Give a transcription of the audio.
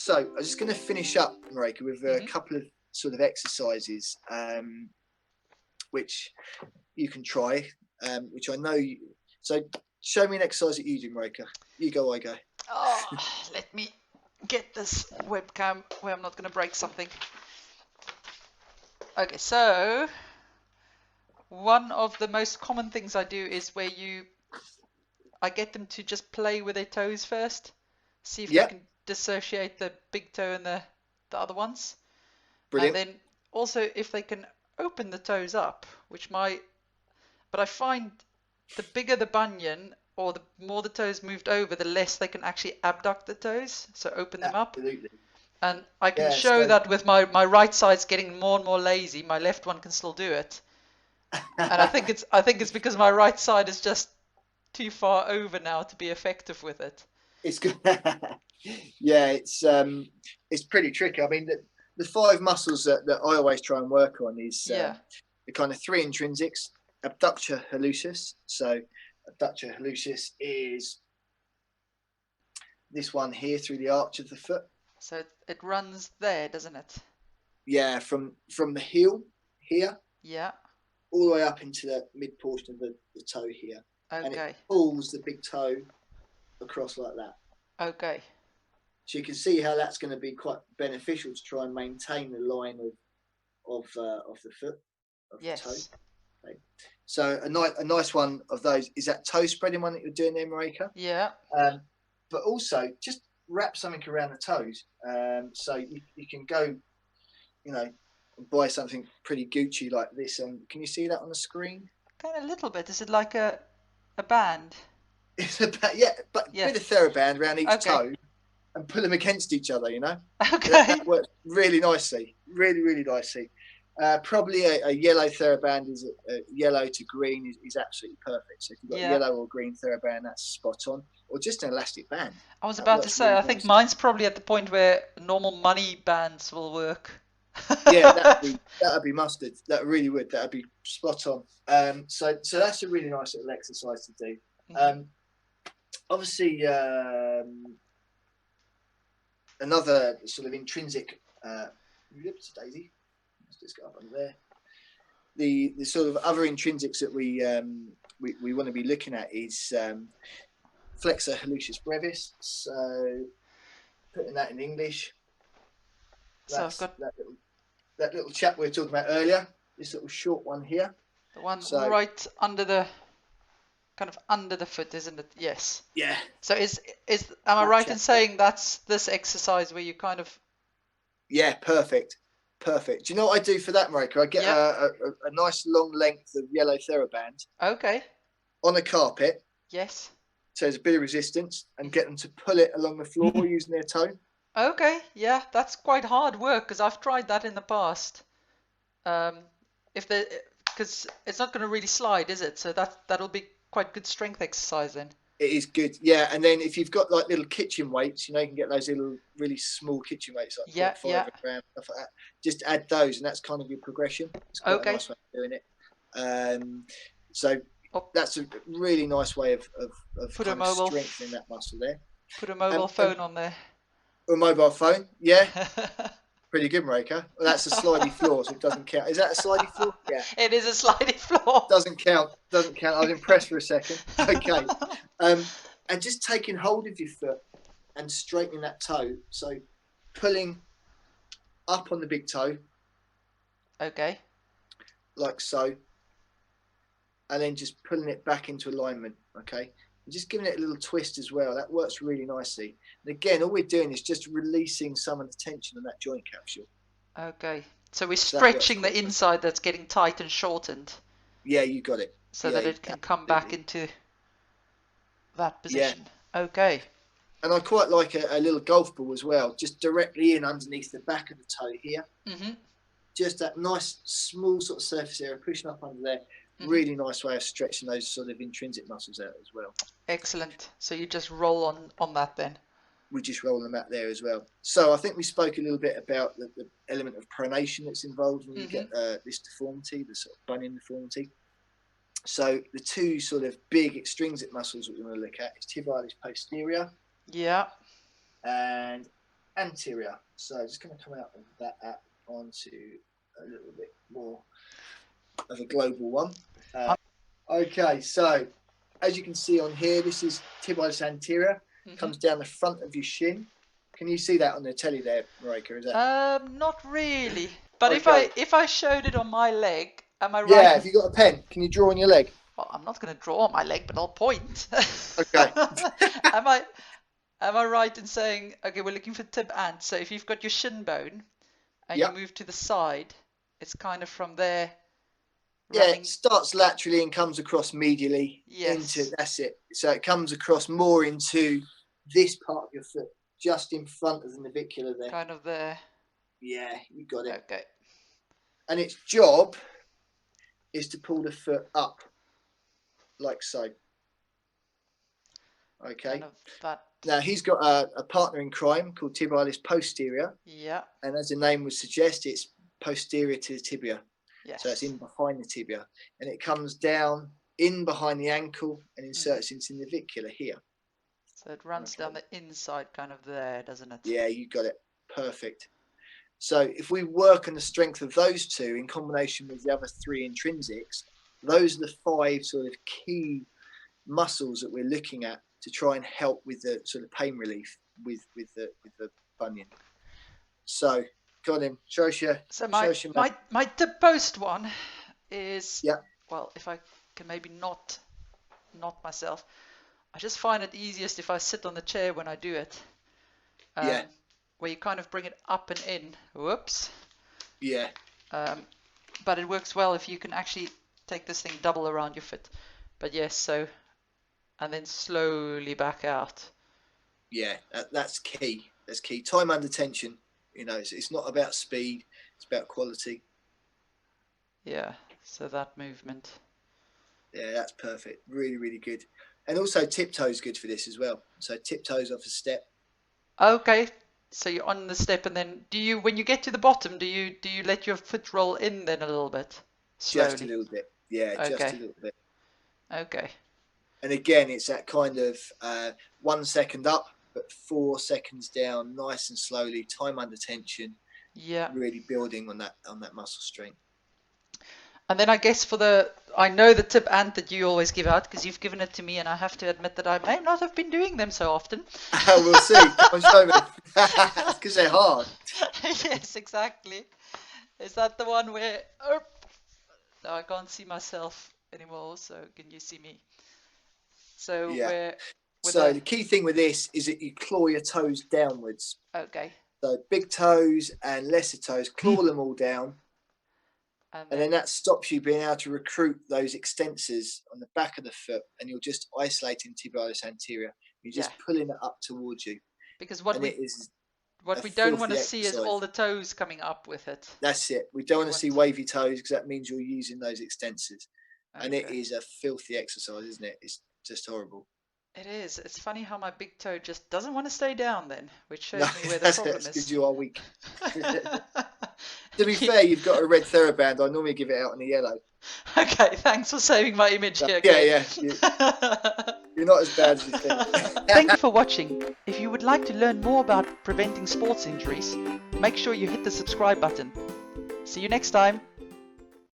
So I'm just going to finish up, Maryke, with a couple of sort of exercises, which you can try, which I know you. So show me an exercise that you do, Maryke. You go, I go. Oh, let me get this webcam where I'm not going to break something. Okay, so one of the most common things I do is where I get them to just play with their toes first, see if they can dissociate the big toe and the other ones. Brilliant. And then also if they can open the toes up, but I find the bigger the bunion or the more the toes moved over, the less they can actually abduct the toes, so open them up. Absolutely. And I can show that with my right side's getting more and more lazy, my left one can still do it. And I think it's because my right side is just too far over now to be effective with it. It's good. Yeah, it's pretty tricky. I mean, the 5 muscles that I always try and work on is the kind of 3 intrinsics, abductor hallucis. So abductor hallucis is this one here through the arch of the foot. So it runs there, doesn't it? Yeah, from the heel here. Yeah. All the way up into the mid portion of the toe here. Okay. And it pulls the big toe across like that. Okay. So you can see how that's going to be quite beneficial to try and maintain the line of the foot, of the toe. Okay. So a nice one of those is that toe spreading one that you're doing there, Maryke. Yeah. But also just wrap something around the toes. So you can go, and buy something pretty Gucci like this. Can you see that on the screen? Kind of a little bit. Is it like a band? It's a bit of TheraBand around each toe and put them against each other, Okay. That works really nicely, really nicely. Probably a yellow TheraBand is yellow to green is absolutely perfect. So if you've got yellow or green TheraBand, that's spot on. Or just an elastic band. I was about to say, I think mine's probably at the point where normal money bands will work. Yeah, that'd be mustard. That really would. That'd be spot on. So that's a really nice little exercise to do. Obviously, another sort of intrinsic. Daisy, let's just go up under there. The sort of other intrinsics that we want to be looking at is flexor hallucis brevis. So putting that in English. So I've got that little chap we were talking about earlier. This little short one here. The one right under the. Kind of under the foot, isn't it? Yes. Yeah. So am I right in saying that's this exercise where you kind of? Yeah, perfect. Do you know what I do for that, Maryke? I get a nice long length of yellow TheraBand. Okay. On a carpet. Yes. So there's a bit of resistance, and get them to pull it along the floor using their toe. Okay. Yeah, that's quite hard work because I've tried that in the past. Because it's not going to really slide, is it? So that'll be quite good strength exercise then. It is good, yeah. And then if you've got like little kitchen weights, you can get those little really small kitchen weights like 0.5 grams, stuff like that. Just add those, and that's kind of your progression. It's quite a nice way of doing it. So that's a really nice way of kind of strengthening that muscle there. Put a mobile phone on there. A mobile phone, yeah. Pretty good, Maryke. Well, that's a slidey floor, so it doesn't count. Is that a slidey floor? Yeah. It is a slidey floor. Doesn't count. I was impressed for a second. Okay. And just taking hold of your foot and straightening that toe. So pulling up on the big toe. Okay. Like so. And then just pulling it back into alignment. Okay. And just giving it a little twist as well. That works really nicely. And again, all we're doing is just releasing some of the tension on that joint capsule. Okay. So we're stretching the inside that's getting tight and shortened. Yeah, you got it. So that it can come back into that position. Yeah. Okay. And I quite like a little golf ball as well, just directly in underneath the back of the toe here. Mm-hmm. Just that nice small sort of surface area, pushing up under there. Mm-hmm. Really nice way of stretching those sort of intrinsic muscles out as well. Excellent. So you just roll on that then? We just roll them out there as well. So I think we spoke a little bit about the element of pronation that's involved when you get this deformity, the sort of bunion deformity. So the two sort of big extrinsic muscles that we want to look at is tibialis posterior. Yeah. And anterior. So just going to come out of that app onto a little bit more of a global one. Okay, so as you can see on here, this is tibialis anterior. Comes down the front of your shin. Can you see that on the telly there, Maryke? Is that? Not really. But okay. if I showed it on my leg, am I right? Yeah, if you got a pen, can you draw on your leg? Well, I'm not going to draw on my leg, but I'll point. Okay. Am I right in saying, okay, we're looking for tib ant. So if you've got your shin bone and you move to the side, it's kind of from there. Yeah, it starts laterally and comes across medially into, that's it. So it comes across more into this part of your foot, just in front of the navicular there. Kind of there. Yeah, you got it. Okay. And its job is to pull the foot up, like so. Okay. Kind of that. Now, he's got a partner in crime called tibialis posterior. Yeah. And as the name would suggest, it's posterior to the tibia. Yes. So it's in behind the tibia, and it comes down in behind the ankle and inserts into the navicular here. So it runs down the inside kind of there, doesn't it? Yeah, you got it. Perfect. So if we work on the strength of those two in combination with the other three intrinsics, those are the 5 sort of key muscles that we're looking at to try and help with the sort of pain relief with the bunion. So go on in, show us your. So my tib post one is, well, if I can maybe not myself, I just find it easiest if I sit on the chair when I do it. Where you kind of bring it up and in. Whoops. Yeah. But it works well if you can actually take this thing double around your foot. But yes, so, and then slowly back out. Yeah, that's key. That's key. Time under tension. You know, it's not about speed, it's about quality. Yeah, so that movement. Yeah, that's perfect. Really, really good. And also tiptoes good for this as well. So tiptoes off a step. Okay, so you're on the step, and then when you get to the bottom, do you let your foot roll in then a little bit? Slowly? Just a little bit. Yeah, okay. Just a little bit. Okay. And again, it's that kind of 1 second up, but 4 seconds down, nice and slowly, time under tension. Yeah. Really building on that muscle strength. And then I guess I know the tib ant that you always give out because you've given it to me, and I have to admit that I may not have been doing them so often. We'll see. Come on, show me. Because they're hard. Yes, exactly. Is that the one where no, I can't see myself anymore, so can you see me? So the key thing with this is that you claw your toes downwards. Okay. So big toes and lesser toes, claw them all down. And then that stops you being able to recruit those extensors on the back of the foot, and you're just isolating tibialis anterior. You're just pulling it up towards you. Because what we don't want to see is all the toes coming up with it. That's it. We don't want to see wavy toes because that means you're using those extensors. Okay. And it is a filthy exercise, isn't it? It's just horrible. It is. It's funny how my big toe just doesn't want to stay down then, which shows me where the problem is. Because you are weak. To be fair, you've got a red TheraBand. I normally give it out in a yellow. Okay, thanks for saving my image here. Yeah. You're not as bad as you think. Thank you for watching. If you would like to learn more about preventing sports injuries, make sure you hit the subscribe button. See you next time.